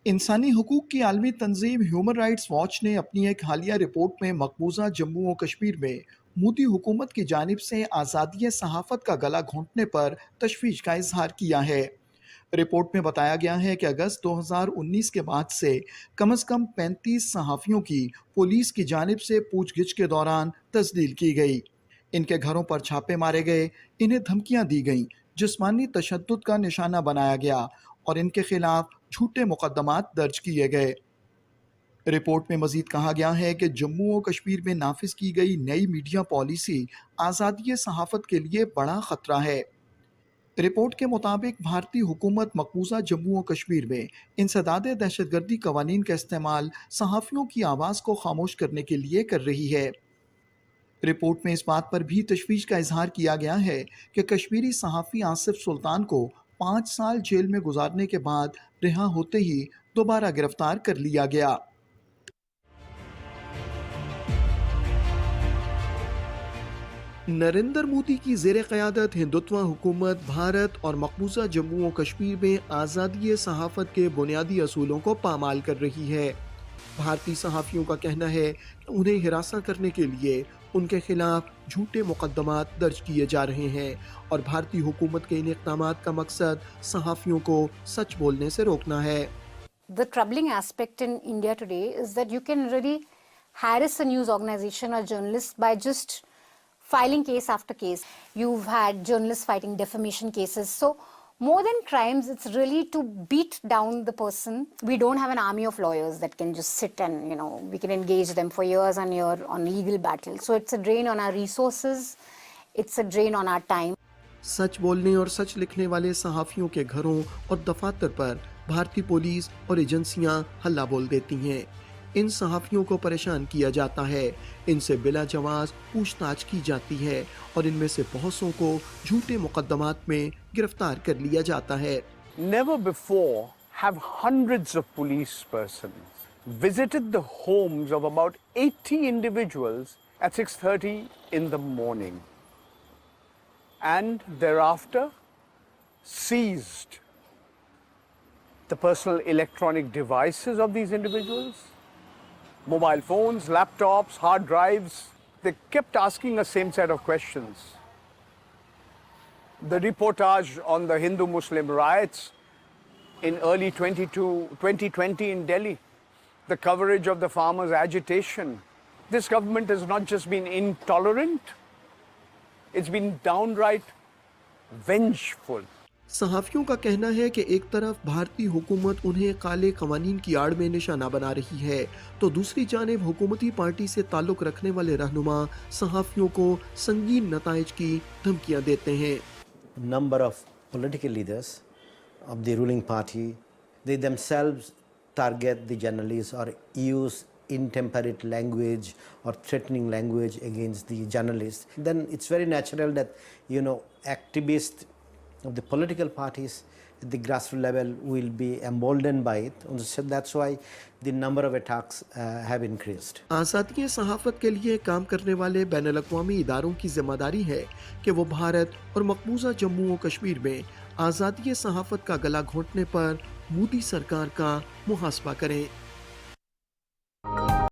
इंसानी हकूक़ की आलमी तंज़ीम ह्यूमन राइट्स वॉच ने अपनी एक हालिया रिपोर्ट में मकबूजा जम्मू और कश्मीर में मोदी हुकूमत की जानिब से आज़ादी सहाफ़त का गला घोंटने पर तशवीश का इजहार किया है। रिपोर्ट में बताया गया है कि अगस्त 2019 के बाद से कम अज़ कम 35 सहाफ़ियों की पुलिस की जानिब से पूछगिछ के दौरान तस्दील की गई। इनके घरों पर छापे मारे गए, इन्हें धमकियां दी गईं, जिस्मानी तशद्दुद का निशाना बनाया गया और इनके खिलाफ झूठे मुकदमात दर्ज किए गए। रिपोर्ट में मजीद कहा गया है कि जम्मू और कश्मीर में नाफिज की गई नई मीडिया पॉलिसी आज़ादी सहाफ़त के लिए बड़ा खतरा है। रिपोर्ट के मुताबिक भारतीय हुकूमत मकबूजा जम्मू और कश्मीर में इंसदाद दहशतगर्दी कवानीन का इस्तेमाल सहाफ़ियों की आवाज़ को खामोश करने के लिए कर रही है। रिपोर्ट में इस बात पर भी तशवीश का इजहार किया गया है कि कश्मीरी सहाफ़ी आसिफ सुल्तान को 5 साल जेल में गुजारने के बाद रिहा होते ही दोबारा गिरफ्तार कर लिया गया। नरेंद्र मोदी की ज़ेर क़यादत हिंदुत्व हुकूमत भारत और मकबूजा जम्मू और कश्मीर में आज़ादी सहाफ़त के बुनियादी असूलों को पामाल कर रही है। भारतीय सहाफ़ियों का कहना है कि उन्हें हिरासा करने के लिए उनके खिलाफ झूठे मुकदमात दर्ज किए जा रहे हैं और भारतीय हुकूमत के इन इक़दामात का मकसद सहाफ़ियों को सच बोलने से रोकना है। The troubling aspect in India today is that you can really harass a news organization or journalist by just filing case after case. You've had journalists fighting defamation cases. So more than crimes, it's really to beat down the person. We don't have an army of lawyers that can just sit and, we can engage them for years and years on legal battle. So it's a drain on our resources. It's a drain on our time. सच बोलने और सच लिखने वाले सहाफ़ियों के घरों और दफातर पर भारतीय police और एजेंसियां हल्ला बोल देती हैं। इन सहाफ़ियों को परेशान किया जाता है, इनसे बिला जवाज़ पूछताछ की जाती है और इनमें से बहुत सौ को झूठे मुकदमात में गिरफ्तार कर लिया जाता है। Never before have hundreds of police persons visited the homes of about 80 individuals at 6:30 in the morning and thereafter seized the personal electronic devices of these individuals. Mobile phones, laptops, hard drives, they kept asking the same set of questions. The reportage on the Hindu-Muslim riots in early 2020 in Delhi, the coverage of the farmers' agitation. This government has not just been intolerant, it's been downright vengeful. सहाफ़ियों का कहना है कि एक तरफ भारतीय हुकूमत उन्हें काले कवानीन की आड़ में निशाना बना रही है, तो दूसरी जानिब हुकूमती पार्टी से ताल्लुक़ रखने वाले रहनुमा सहाफ़ियों को संगीन नताइज की धमकियां देते हैं। Number of political leaders of the ruling party, they themselves target the journalists or use intemperate language or threatening language against the journalists. Then it's very natural that, activists of the political parties at the grassroots level will be emboldened by it. So that's why the number of attacks have increased. आज़ादी सहाफ़त के लिए काम करने वाले बैनुल अक़वामी इदारों की जिम्मेदारी है कि वो भारत और मकबूजा जम्मू और कश्मीर में आज़ादी सहाफ़त का गला घोंटने पर मोदी सरकार का मुहासबा करें।